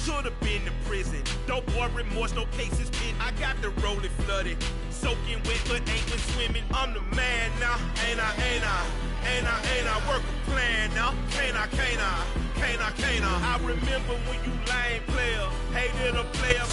could've been to prison. No boy remorse, no cases pinned. I got the rolling flooded, soaking wet, but ain't been swimming. I'm the man now, ain't I? Work a plan now, can't I? I remember when you lame player, hated a player.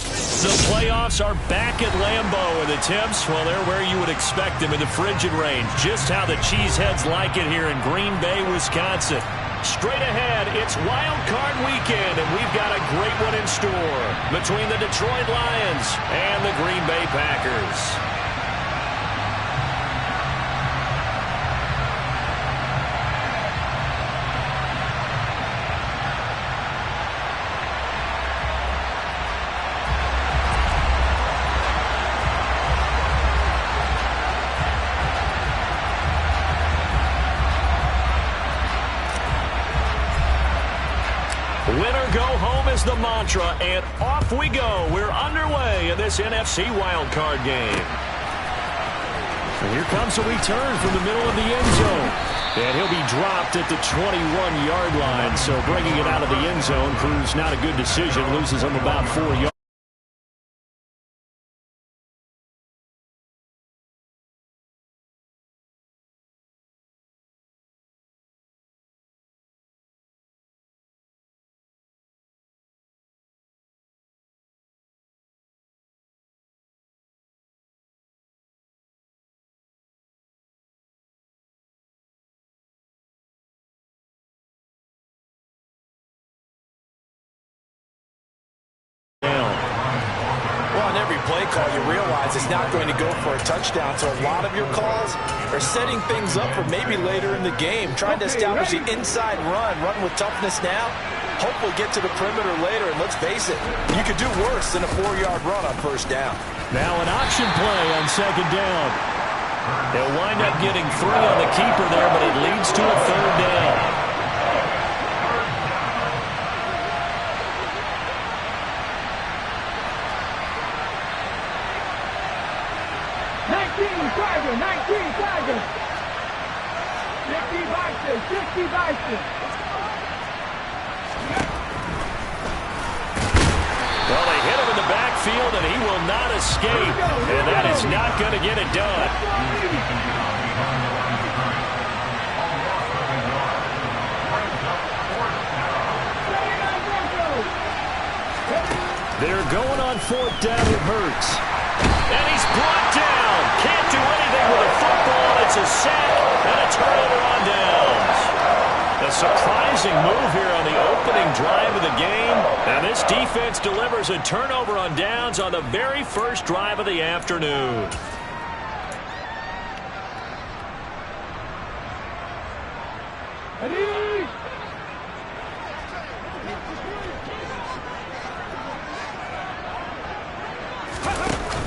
The playoffs are back at Lambeau, and the temps, well, they're where you would expect them in the frigid range. Just how the Cheeseheads like it here in Green Bay, Wisconsin. Straight ahead, it's Wild Card Weekend, and we've got a great one in store between the Detroit Lions and the Green Bay Packers. Winner go home is the mantra, and off we go. We're underway in this NFC wildcard game. And here comes a return from the middle of the end zone. And he'll be dropped at the 21-yard line. So bringing it out of the end zone proves not a good decision. Loses him about 4 yards. Play call, you realize it's not going to go for a touchdown, so a lot of your calls are setting things up for maybe later in the game, trying to establish the inside run with toughness now, hopefully get to the perimeter later, and let's face it, you could do worse than a 4-yard run on first down. Now an option play on second down. They'll wind up getting 3 on the keeper there, but it leads to a third down. Tigers. 50 Bison. Well, they hit him in the backfield, and he will not escape. And that is not going to get it done. They're going on 4th down with Hurts. And he's brought down. Can't do anything with a football. It's a sack and a turnover on downs. A surprising move here on the opening drive of the game. And this defense delivers a turnover on downs on the very first drive of the afternoon.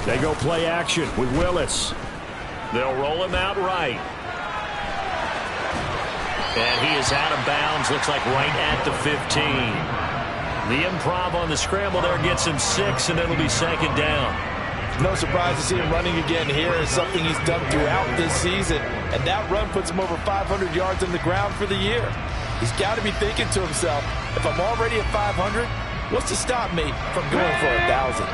They go play action with Willis. They'll roll him out right. And he is out of bounds, looks like right at the 15. The improv on the scramble there gets him 6, and it'll be second down. No surprise to see him running again here. It's something he's done throughout this season. And that run puts him over 500 yards on the ground for the year. He's got to be thinking to himself, if I'm already at 500, what's to stop me from going for 1,000?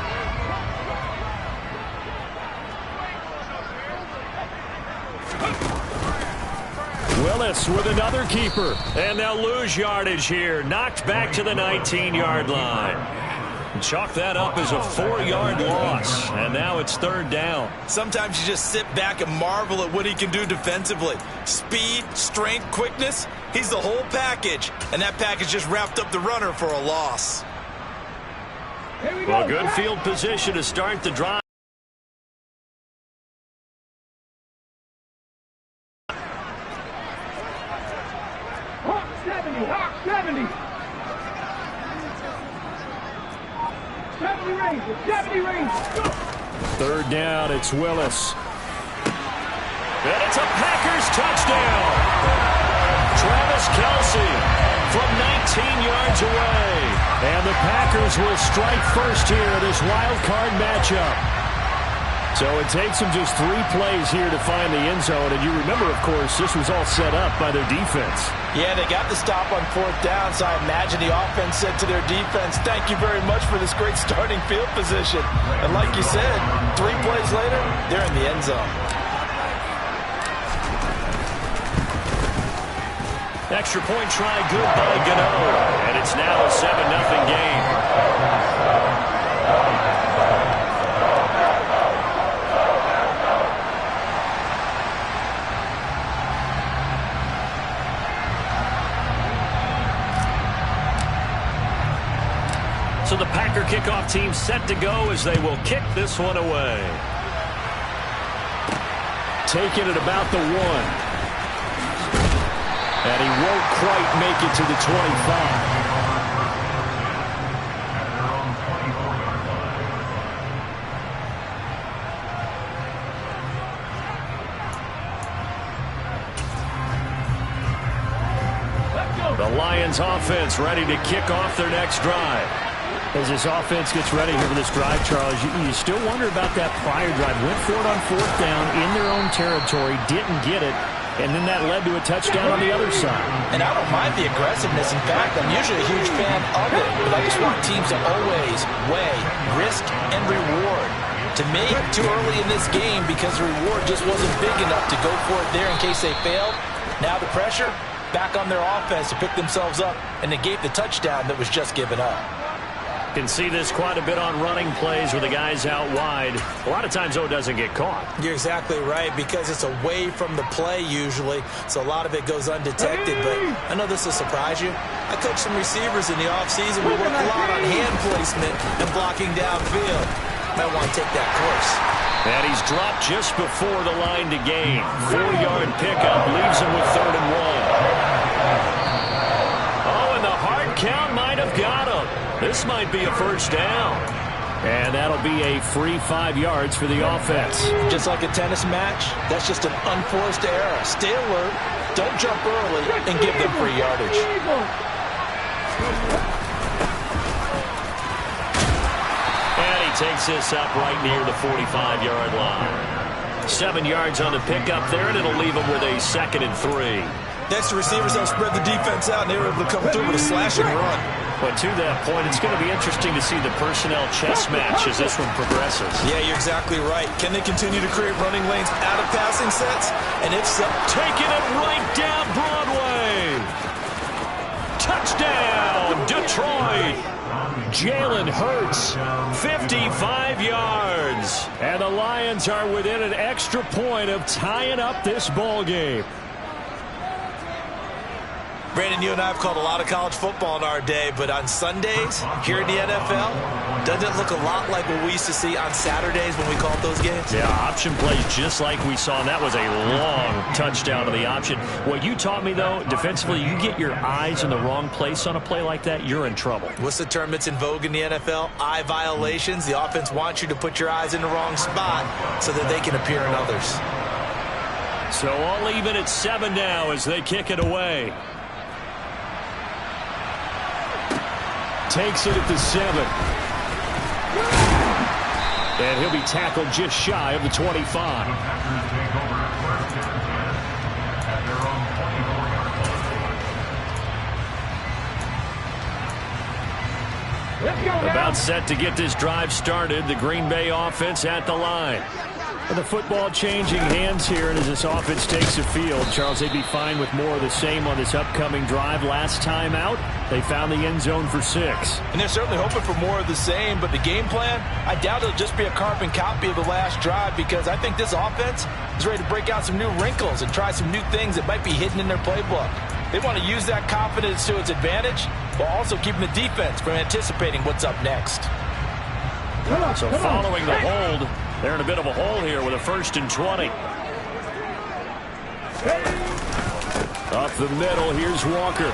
Willis with another keeper, and they'll lose yardage here. Knocked back to the 19-yard line. Chalk that up as a 4-yard loss, and now it's third down. Sometimes you just sit back and marvel at what he can do defensively. Speed, strength, quickness, he's the whole package, and that package just wrapped up the runner for a loss. Well, good field position to start the drive. Third down, it's Willis. And it's a Packers touchdown. Travis Kelce from 19 yards away. And the Packers will strike first here in this wild card matchup. So it takes them just 3 plays here to find the end zone. And you remember, of course, this was all set up by their defense. Yeah, they got the stop on 4th down, so I imagine the offense said to their defense, thank you very much for this great starting field position. And like you said, 3 plays later, they're in the end zone. Extra point try good by Gano. And it's now a 7-0 game. So the Packer kickoff team set to go as they will kick this one away. Taking it about the 1. And he won't quite make it to the 25. The Lions offense ready to kick off their next drive. As this offense gets ready here for this drive, Charles, you still wonder about that prior drive. Went for it on 4th down in their own territory, didn't get it, and then that led to a touchdown on the other side. And I don't mind the aggressiveness. In fact, I'm usually a huge fan of it, but I just want teams to always weigh risk and reward. To me, too early in this game because the reward just wasn't big enough to go for it there in case they failed. Now the pressure back on their offense to pick themselves up and negate the touchdown that was just given up. Can see this quite a bit on running plays where the guy's out wide. A lot of times, though, it doesn't get caught. You're exactly right, because it's away from the play usually, so a lot of it goes undetected. But I know this will surprise you. I coached some receivers in the offseason. We work a lot on hand placement and blocking downfield. Might want to take that course. And he's dropped just before the line to gain. 4-yard pickup leaves him with 3rd and 1. Oh, and the hard count might have got him. This might be a first down. And that'll be a free 5 yards for the offense. Just like a tennis match, that's just an unforced error. Stay alert, don't jump early, and give them free yardage. And he takes this up right near the 45-yard line. 7 yards on the pickup there, and it'll leave him with a 2nd and 3. Next, the receivers have spread the defense out, and they were able to come through with a slash and run. But to that point, it's going to be interesting to see the personnel chess match as this one progresses. Yeah, you're exactly right. Can they continue to create running lanes out of passing sets? And if so, taking it right down Broadway. Touchdown, Detroit. Jalen Hurts, 55 yards. And the Lions are within an extra point of tying up this ball game. Brandon, you and I have called a lot of college football in our day, but on Sundays here in the NFL, doesn't it look a lot like what we used to see on Saturdays when we called those games? Yeah, option plays just like we saw, and that was a long touchdown to the option. What you taught me, though, defensively, you get your eyes in the wrong place on a play like that, you're in trouble. What's the term that's in vogue in the NFL? Eye violations. The offense wants you to put your eyes in the wrong spot so that they can appear in others. So all even at 7 now as they kick it away. Takes it at the 7. And he'll be tackled just shy of the 25. About set to get this drive started. The Green Bay offense at the line. And the football changing hands here, and as this offense takes the field, Charles, they'd be fine with more of the same on this upcoming drive. Last time out, they found the end zone for 6. And they're certainly hoping for more of the same, but the game plan, I doubt it'll just be a carbon copy of the last drive, because I think this offense is ready to break out some new wrinkles and try some new things that might be hidden in their playbook. They want to use that confidence to its advantage, while also keeping the defense from anticipating what's up next. So following the hold, they're in a bit of a hole here with a 1st and 20. Up the middle, here's Walker.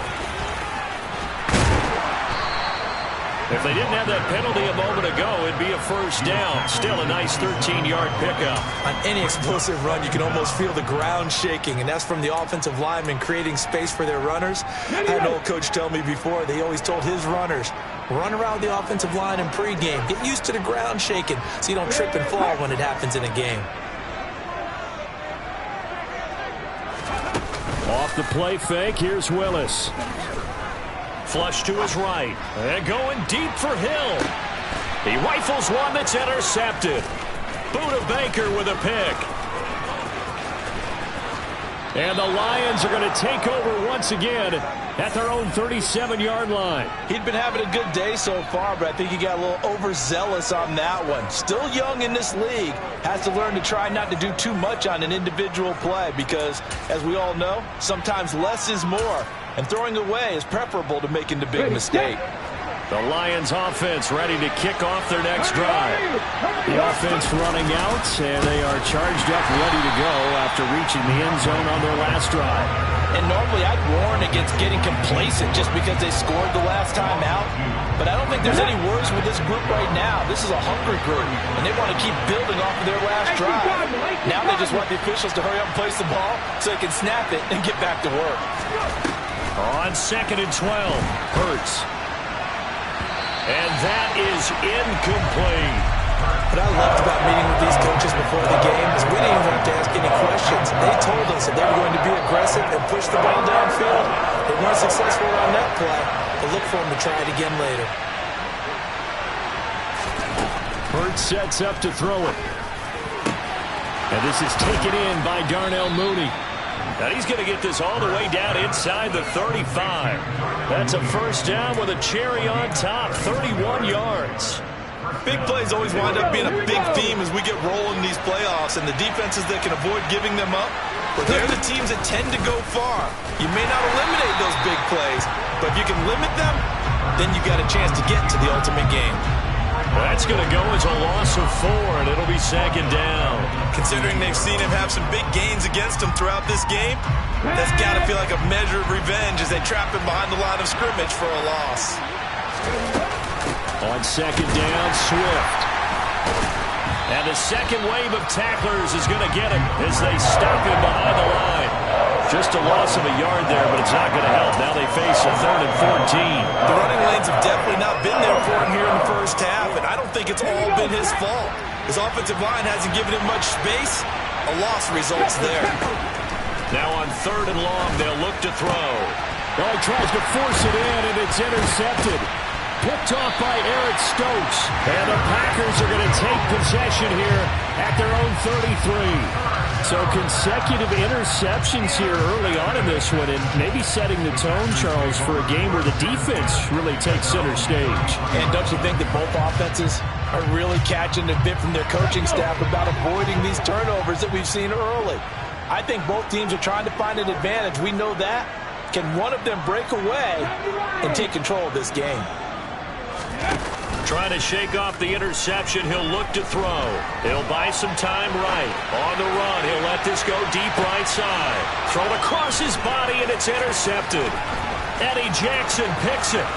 If they didn't have that penalty a moment ago, it'd be a first down. Still a nice 13-yard pickup. On any explosive run, you can almost feel the ground shaking, and that's from the offensive linemen creating space for their runners. I had an old coach tell me before, they always told his runners, Run around the offensive line in pregame. Get used to the ground shaking so you don't trip and fall when it happens in a game. Off the play fake, here's Willis. Flush to his right. And going deep for Hill. He rifles one that's intercepted. Buda Baker with a pick. And the Lions are going to take over once again at their own 37-yard line. He'd been having a good day so far, but I think he got a little overzealous on that one. Still young in this league. Has to learn to try not to do too much on an individual play because, as we all know, sometimes less is more. And throwing away is preferable to making the big mistake. The Lions offense ready to kick off their next drive. The offense running out, and they are charged up, ready to go after reaching the end zone on their last drive. And normally I'd warn against getting complacent just because they scored the last time out. But I don't think there's any worries with this group right now. This is a hungry group, and they want to keep building off of their last drive. Now they just want the officials to hurry up and place the ball so they can snap it and get back to work. On 2nd and 12, Hurts. And that is incomplete. What I loved about meeting with these coaches before the game is we didn't even have to ask any questions. They told us that they were going to be aggressive and push the ball downfield. They weren't successful on that play, but look for them to try it again later. Hurts sets up to throw it. And this is taken in by Darnell Mooney. And he's going to get this all the way down inside the 35. That's a first down with a cherry on top, 31 yards. Big plays always wind up being a big theme as we get rolling in these playoffs, and the defenses that can avoid giving them up, but they're the teams that tend to go far. You may not eliminate those big plays, but if you can limit them, then you got a chance to get to the ultimate game. That's going to go as a loss of 4, and it'll be 2nd down. Considering they've seen him have some big gains against him throughout this game, that's got to feel like a measure of revenge as they trap him behind the line of scrimmage for a loss. On 2nd down, Swift. And the second wave of tacklers is going to get him as they stop him behind the line. Just a loss of a yard there, but it's not going to help. Now they face a 3rd and 14. The running lanes have definitely not been there for him here in the first half, and I don't think it's all been his fault. His offensive line hasn't given him much space. A loss results there. Now on 3rd and long, they'll look to throw. Oh, he tries to force it in, and it's intercepted. Picked off by Eric Stokes. And the Packers are going to take possession here at their own 33. So consecutive interceptions here early on in this one, and maybe setting the tone, Charles, for a game where the defense really takes center stage. And don't you think that both offenses are really catching the bit from their coaching staff about avoiding these turnovers that we've seen early? I think both teams are trying to find an advantage. We know that. Can one of them break away and take control of this game? Trying to shake off the interception. He'll look to throw. He'll buy some time right. On the run, he'll let this go deep right side. Thrown across his body, and it's intercepted. Eddie Jackson picks it.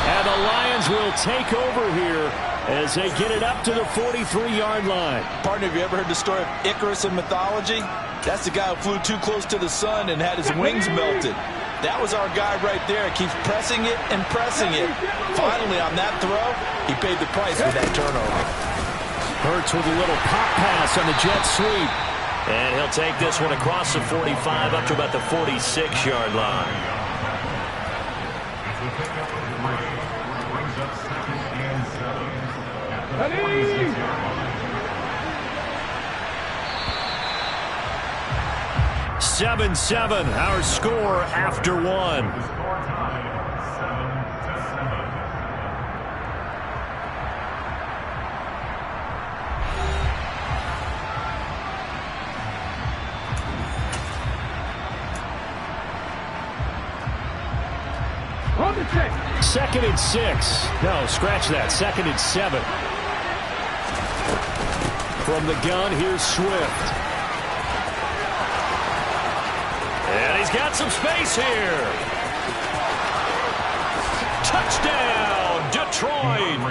And the Lions will take over here as they get it up to the 43-yard line. Partner, have you ever heard the story of Icarus in mythology? That's the guy who flew too close to the sun and had his wings melted. That was our guy right there. Keeps pressing it and pressing it. Finally, on that throw, he paid the price for that turnover. Hurts with a little pop pass on the jet sweep. And he'll take this one across the 45 up to about the 46-yard line. Ready? 7-7, our score after 1. On the check. 2nd and 6. No, scratch that. 2nd and 7. From the gun, here's Swift. And he's got some space here. Touchdown, Detroit.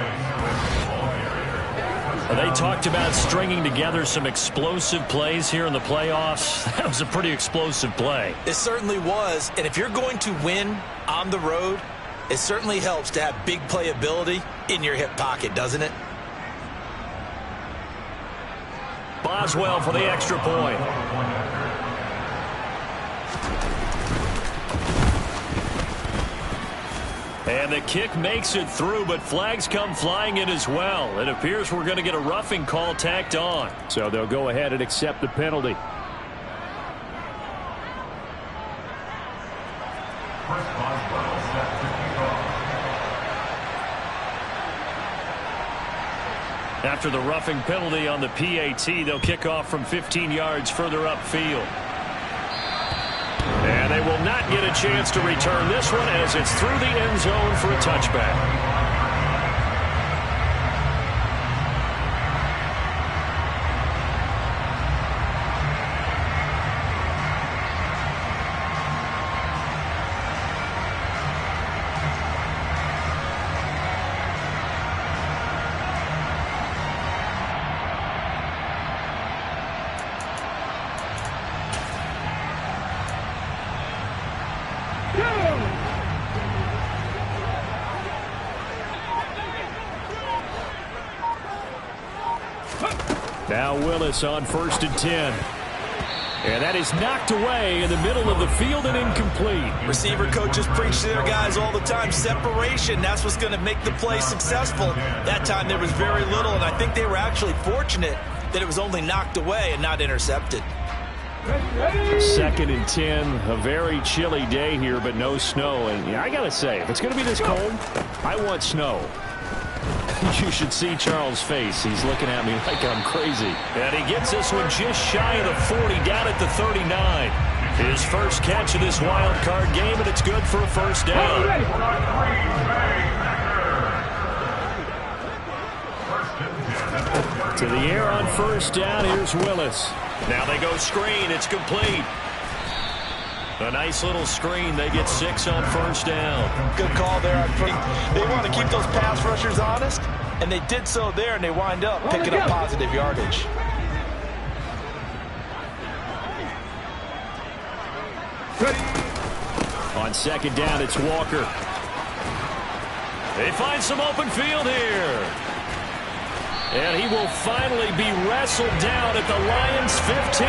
They talked about stringing together some explosive plays here in the playoffs. That was a pretty explosive play. It certainly was. And if you're going to win on the road, It certainly helps to have big playability in your hip pocket, doesn't it? Boswell for the extra point. And the kick makes it through, but flags come flying in as well. It appears we're going to get a roughing call tacked on. So they'll go ahead and accept the penalty. After the roughing penalty on the PAT, they'll kick off from 15 yards further upfield. And they will not get a chance to return this one as it's through the end zone for a touchback. Now Willis on 1st and 10. And that is knocked away in the middle of the field and incomplete. Receiver coaches preach to their guys all the time. Separation, that's what's going to make the play successful. That time there was very little, and I think they were actually fortunate that it was only knocked away and not intercepted. 2nd and 10, a very chilly day here, but no snow. And I got to say, if it's going to be this cold, I want snow. You should see Charles' face. He's looking at me like I'm crazy. And he gets this one just shy of the 40, down at the 39. His first catch of this wild card game, and it's good for a first down. To the air on 1st down, here's Willis. Now they go screen, it's complete. A nice little screen. They get 6 on 1st down. Good call there. They want to keep those pass rushers honest, and they did so there, and they wind up picking up positive yardage. On 2nd down, it's Walker. They find some open field here. And he will finally be wrestled down at the Lions' 15.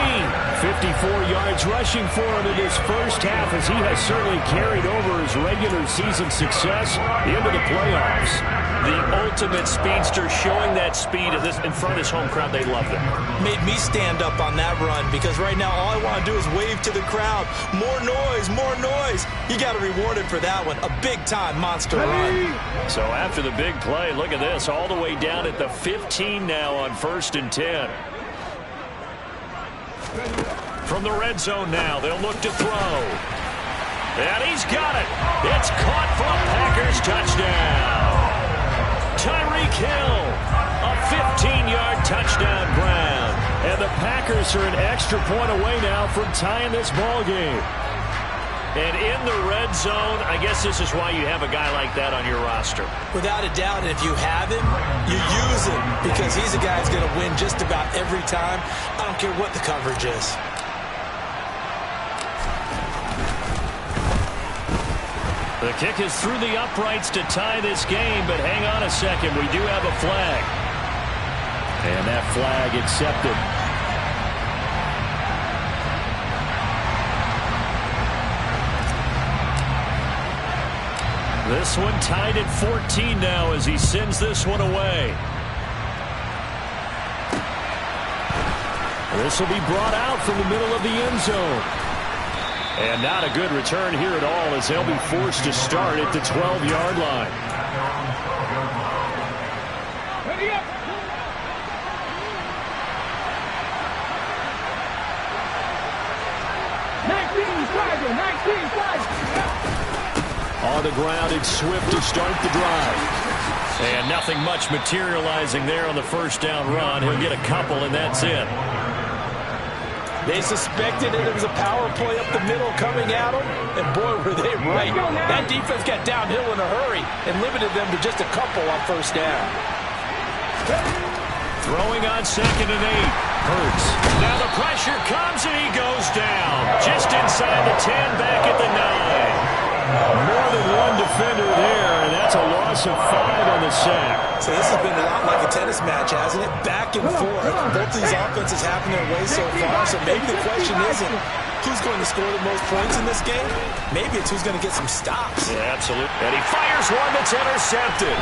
54 yards rushing for him in his first half, as he has certainly carried over his regular season success into the playoffs. The ultimate speedster, showing that speed in front of his home crowd. They loved it. Made me stand up on that run, because right now all I want to do is wave to the crowd. More noise, more noise. You got to reward him for that one. A big-time monster run. So after the big play, look at this, all the way down at the 15 now on 1st and 10. From the red zone now, they'll look to throw. And he's got it. It's caught for a Packers touchdown. Tyreek Hill, a 15-yard touchdown ground. And the Packers are an extra point away now from tying this ball game. And in the red zone, I guess this is why you have a guy like that on your roster. Without a doubt, and if you have him, you use him, because he's a guy who's going to win just about every time. I don't care what the coverage is. The kick is through the uprights to tie this game, but hang on a second. We do have a flag. And that flag accepted. This one tied at 14 now as he sends this one away. This will be brought out from the middle of the end zone. And not a good return here at all, as they'll be forced to start at the 12-yard line. Ready up. On the ground, it's Swift to start the drive. And nothing much materializing there on the first down run. He'll get a couple, and that's it. They suspected it was a power play up the middle coming at them, and boy, were they right. That defense got downhill in a hurry and limited them to just a couple on first down. Throwing on 2nd and 8. Hurts. Now the pressure comes, and he goes down. Just inside the 10, back at the 9. More than one defender there, and that's a loss of 5 on the sack. So this has been a lot like a tennis match, hasn't it? Back and forth. Both these offenses happen their way so far, so maybe the question isn't who's going to score the most points in this game. Maybe it's who's going to get some stops. Yeah, absolutely. And he fires one that's intercepted.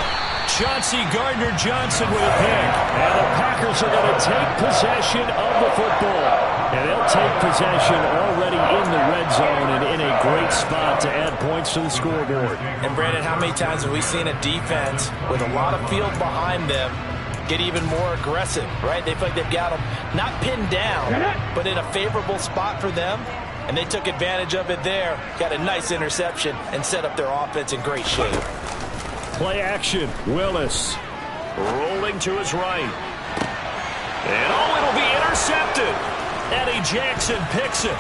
Chauncey Gardner-Johnson with a pick. And the Packers are going to take possession of the football. And they'll take possession already in the red zone and in a great spot to add points to the scoreboard. And, Brandon, how many times have we seen a defense with a lot of field behind them get even more aggressive, right? They feel like they've got them not pinned down, but in a favorable spot for them. And they took advantage of it there, got a nice interception, and set up their offense in great shape. Play action. Willis rolling to his right. And it'll be intercepted. Eddie Jackson picks it.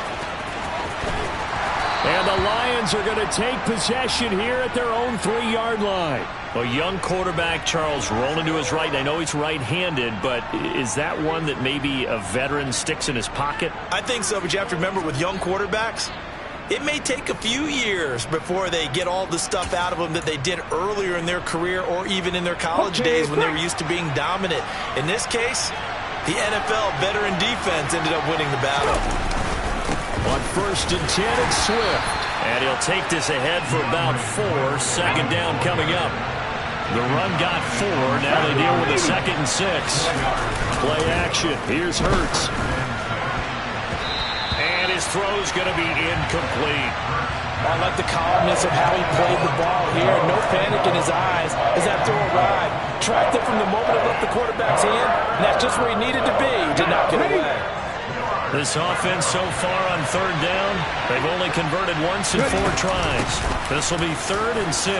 And the Lions are going to take possession here at their own 3-yard line. A young quarterback, Charles, rolling to his right. I know he's right-handed, but is that one that maybe a veteran sticks in his pocket? I think so, but you have to remember with young quarterbacks, it may take a few years before they get all the stuff out of them that they did earlier in their career or even in their college days when they were used to being dominant. In this case, the NFL veteran defense ended up winning the battle. On 1st and 10, it's Swift. And he'll take this ahead for about 4. Second down coming up. The run got 4. Now they deal with a 2nd and 6. Play action. Here's Hurts. And his throw's going to be incomplete. I like the calmness of how he played the ball here. No panic in his eyes as that throw arrived. Tracked it from the moment it left the quarterback's hand, and that's just where he needed to be. He did not get away. This offense so far on 3rd down, they've only converted once in 4 tries. This will be 3rd and 6.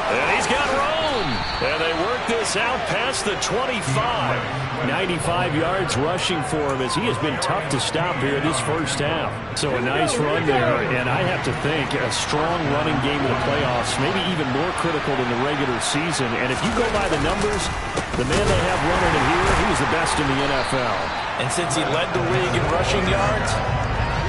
And he's got room. And they work this out past the 25. 95 yards rushing for him as he has been tough to stop here this first half. So a nice run there, and I have to think a strong running game in the playoffs, maybe even more critical than the regular season. And if you go by the numbers, the man they have running it here, he was the best in the NFL. And since he led the league in rushing yards,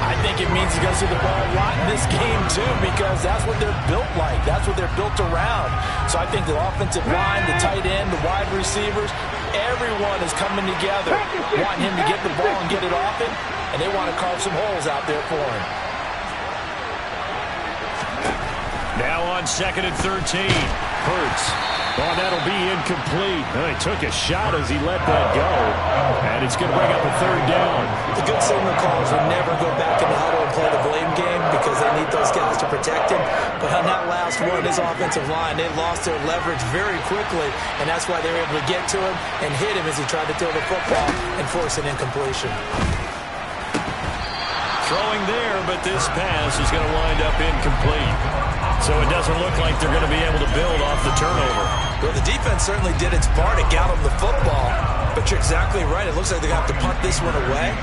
I think it means he's going to see the ball a lot in this game, too, because that's what they're built like. That's what they're built around. So I think the offensive line, the tight end, the wide receivers, everyone is coming together, wanting him to get the ball and get it off him, and they want to carve some holes out there for him. Now on 2nd and 13, Hurts. Oh, that'll be incomplete. He took a shot as he let that go. And it's going to bring up a 3rd down. The good signal callers would never go back in the huddle and play the blame game because they need those guys to protect him. But on that last one, his offensive line, they lost their leverage very quickly, and that's why they were able to get to him and hit him as he tried to throw the football and force an incompletion. Throwing there, but this pass is going to wind up incomplete. So it doesn't look like they're going to be able to build off the turnover. Well, the defense certainly did its part to get them the football. But you're exactly right. It looks like they're going to have to punt this one away.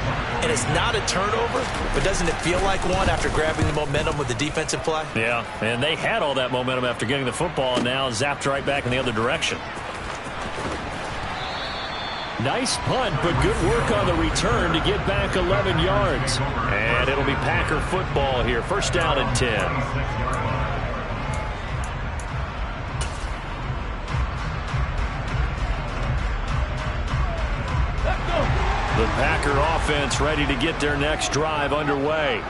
And it's not a turnover, but doesn't it feel like one after grabbing the momentum with the defensive play? Yeah, and they had all that momentum after getting the football and now zapped right back in the other direction. Nice punt, but good work on the return to get back 11 yards. And it'll be Packer football here. 1st down and 10. The Packer offense ready to get their next drive underway.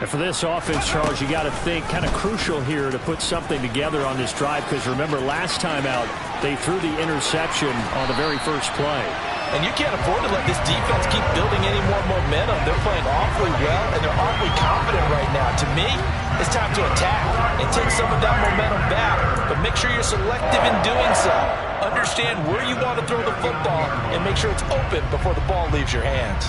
And for this offense, Charles, you got to think kind of crucial here to put something together on this drive because remember last time out they threw the interception on the very first play. And you can't afford to let this defense keep building any more momentum. They're playing awfully well, and they're awfully confident right now. To me, it's time to attack and take some of that momentum back. But make sure you're selective in doing so. Understand where you want to throw the football and make sure it's open before the ball leaves your hands.